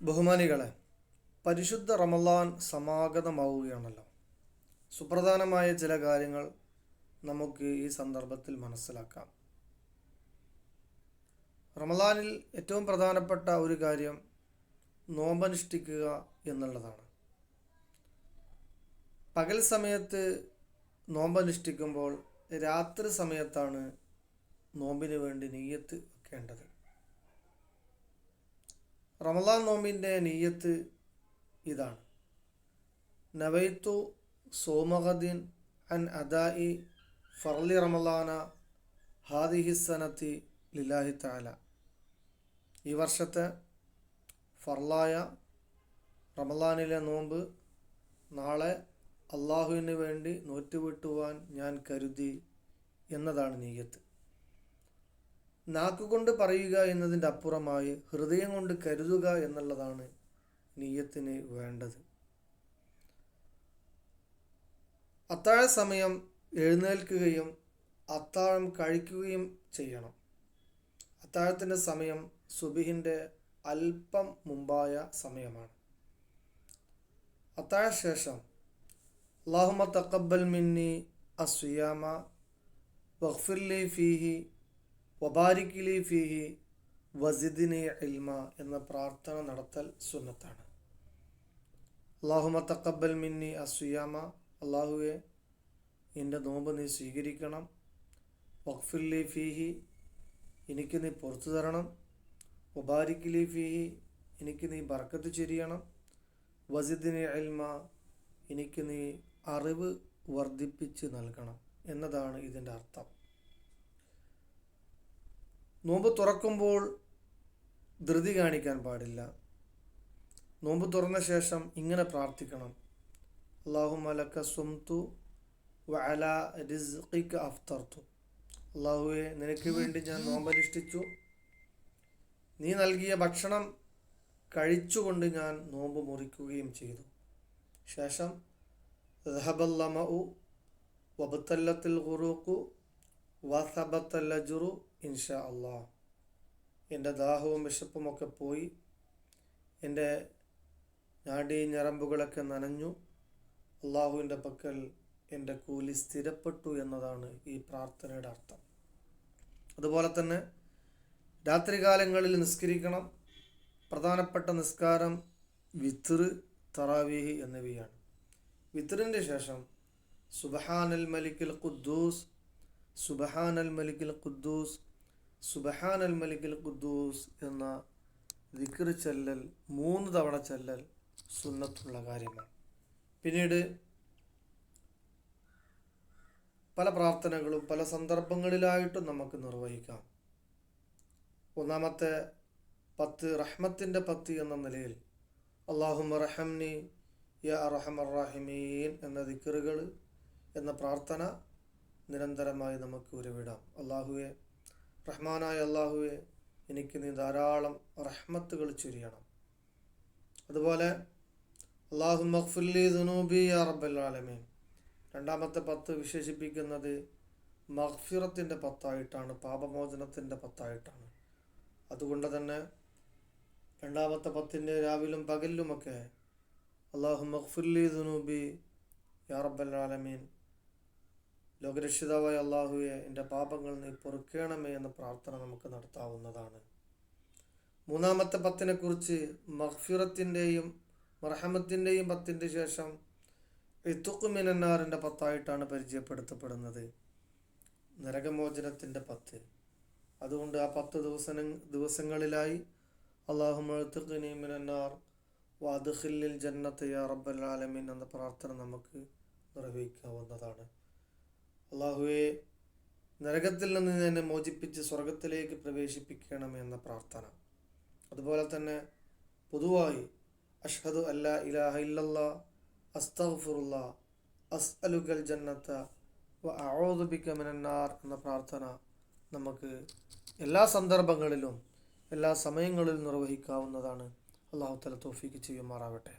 ബഹുമാനികളെ, പരിശുദ്ധ റമളാൻ സമാഗതമാവുകയാണല്ലോ. സുപ്രധാനമായ ചില കാര്യങ്ങൾ നമുക്ക് ഈ സന്ദർഭത്തിൽ മനസ്സിലാക്കാം. റമളാനിൽ ഏറ്റവും പ്രധാനപ്പെട്ട ഒരു കാര്യം നോമ്പനുഷ്ഠിക്കുക എന്നുള്ളതാണ്. പകൽ സമയത്ത് നോമ്പനുഷ്ഠിക്കുമ്പോൾ രാത്രി സമയത്താണ് നോമ്പിന് വേണ്ടി നിയ്യത്ത് വെക്കേണ്ടത്. റമളാൻ നോമ്പിൻ്റെ നിയ്യത്ത് ഇതാണ്: നവൈത്തു സോമഗദിൻ അൻ അദാഇ ഫർലി റമളാന ഹാദിഹി സനത്തി ലില്ലാഹി തആല. ഈ വർഷത്തെ ഫർലായ റമളാനിലെ നോമ്പ് നാളെ അള്ളാഹുവിന് വേണ്ടി നോറ്റുവീട്ടുവാൻ ഞാൻ കരുതി എന്നതാണ് നിയ്യത്ത്. നാക്കുകൊണ്ട് പറയുക എന്നതിൻ്റെ അപ്പുറമായി ഹൃദയം കൊണ്ട് കരുതുക എന്നുള്ളതാണ് നിയ്യത്തിന് വേണ്ടത്. അത്താഴ സമയം എഴുന്നേൽക്കുകയും അത്താഴം കഴിക്കുകയും ചെയ്യണം. അത്താഴത്തിൻ്റെ സമയം സുബഹിൻ്റെ അല്പം മുമ്പായ സമയമാണ്. അത്താഴ ശേഷം അല്ലാഹുമ്മ തഖബ്ബൽ മിന്നി അസ്സിയാമ വഗ്ഫിർലി ഫീഹി വബാരിക് ലി ഫീഹി വസിദ്നി ഇൽമ എന്ന പ്രാർത്ഥന നടത്തൽ സുന്നത്താണ്. അല്ലാഹുമ്മ തഖബ്ബൽ മിന്നി അസ്സിയാമ, അല്ലാഹുവേ എൻ്റെ നോമ്പ് നീ സ്വീകരിക്കണം. വഗ്ഫിർ ലി ഫീഹി, എനിക്ക് നീ പുറത്തു തരണം. വബാരിക് ലി ഫീഹി, എനിക്ക് നീ ബർക്കത്ത് ചൊരിയണം. വസിദ്നി ഇൽമ, എനിക്ക് നീ അറിവ് വർദ്ധിപ്പിച്ച് നൽകണം എന്നതാണ് ഇതിൻ്റെ അർത്ഥം. നോമ്പ് തുറക്കുമ്പോൾ ധൃതി കാണിക്കാൻ പാടില്ല. നോമ്പ് തുറന്ന ശേഷം ഇങ്ങനെ പ്രാർത്ഥിക്കണം: അല്ലാഹുമ്മ ലക സുംതു വഅലാ റിസ്ഖിക അഫ്തർതു. അല്ലാഹുവേ, നിനക്ക് വേണ്ടി ഞാൻ നോമ്പനുഷ്ഠിച്ചു, നീ നൽകിയ ഭക്ഷണം കഴിച്ചുകൊണ്ട് ഞാൻ നോമ്പ് മുറിക്കുകയും ചെയ്തു. ശേഷം ദഹബൽ ലമഉ വബതല്ലത്തിൽ ഖുറൂഖു വസബത്തൽ അജ്റു ഇൻഷാ അല്ലാഹ്. എൻ്റെ ദാഹവും വിശപ്പുമൊക്കെ പോയി, എൻ്റെ നാഡീ ഞരമ്പുകളൊക്കെ നനഞ്ഞു, അള്ളാഹുവിൻ്റെ പക്കൽ എൻ്റെ കൂലി സ്ഥിരപ്പെട്ടു എന്നതാണ് ഈ പ്രാർത്ഥനയുടെ അർത്ഥം. അതുപോലെ തന്നെ രാത്രികാലങ്ങളിൽ നിസ്കരിക്കണം. പ്രധാനപ്പെട്ട നിസ്കാരം വിത്ർ, തറാവീഹ് എന്നിവയാണ്. വിത്റിൻ്റെ ശേഷം സുബ്ഹാനൽ മലിക്കിൽ ഖുദ്ദൂസ്, സുബ്ഹാനൽ മലിക്കിൽ ഖുദ്ദൂസ്, സുബ്ഹാനൽ മലിക്കിൽ ഖുദ്ദൂസ് എന്ന ദിക്ർ ചൊല്ലൽ 3 തവണ ചൊല്ലൽ സുന്നത്തുള്ള കാര്യമാണ്. പിന്നീട് പല പ്രാർത്ഥനകളും പല സന്ദർഭങ്ങളിലായിട്ടും നമുക്ക് നിർവഹിക്കാം. ഒന്നാമത്തെ 10 റഹ്മത്തിൻ്റെ 10 എന്ന നിലയിൽ അല്ലാഹുമ്മ റഹംനി യാ അർഹമർ റഹീമീൻ എന്ന ദിക്റുകൾ എന്ന പ്രാർത്ഥന നിരന്തരമായി നമുക്ക് ഉരുവിടാം. അല്ലാഹുവേ, റഹ്മാനായ അല്ലാഹുവേ, എനിക്ക് നീ ധാരാളം റഹ്മത്തുകൾ ചൊരിയണം. അതുപോലെ അല്ലാഹുമ്മ ഗ്ഫിർലി ദുനൂബി യാ റബ്ബൽ ആലമീൻ. രണ്ടാമത്തെ 10 വിശേഷിപ്പിക്കുന്നത് മഗ്ഫിറത്തിൻ്റെ 10 പാപമോചനത്തിൻ്റെ 10. അതുകൊണ്ട് തന്നെ രണ്ടാമത്തെ 10 രാവിലും പകലിലുമൊക്കെ അല്ലാഹുമ്മ ഗ്ഫിർലി ദുനൂബി യാ റബ്ബൽ ആലമീൻ, ലോകരക്ഷിതാവായ അല്ലാഹുവേ, എൻ്റെ പാപങ്ങൾ നീ പൊറുക്കണമേ എന്ന പ്രാർത്ഥന നമുക്ക് നടത്താവുന്നതാണ്. മൂന്നാമത്തെ 10 കുറിച്ച് മഗ്ഫിറത്തിൻ്റെയും റഹ്മത്തിൻ്റെയും 10 ശേഷം ഇത്ഖു മിനന്നാറിൻ്റെ 10 പരിചയപ്പെടുത്തപ്പെടുന്നത്, നരകമോചനത്തിൻ്റെ 10. അതുകൊണ്ട് ആ 10 ദിവസങ്ങളിലായി അല്ലാഹുമ്മ ഇത്ഖിനി മിനന്നാർ വഅദ്ഖിൽനിൽ ജന്നത യാ റബ്ബൽ ആലമീൻ എന്ന പ്രാർത്ഥന നമുക്ക് നിർവഹിക്കാവുന്നതാണ്. അല്ലാഹുവേ, നരകത്തിൽ നിന്ന് എന്നെ മോചിപ്പിച്ച് സ്വർഗത്തിലേക്ക് പ്രവേശിപ്പിക്കണം എന്ന പ്രാർത്ഥന. അതുപോലെ തന്നെ പൊതുവായി അഷ്ഹദു അല്ലാ ഇലാഹ ഇല്ലല്ലാഹ് അസ്തഗ്ഫിറുല്ലാഹ് അസ്അലുകൽ ജന്നത വ അഊദു ബിക മിനന്നാർ എന്ന പ്രാർത്ഥന നമുക്ക് എല്ലാ സന്ദർഭങ്ങളിലും എല്ലാ സമയങ്ങളിലും നിർവഹിക്കാവുന്നതാണ്. അല്ലാഹു തആല തൗഫീഖ് ചെയ്യുമാറാവട്ടെ.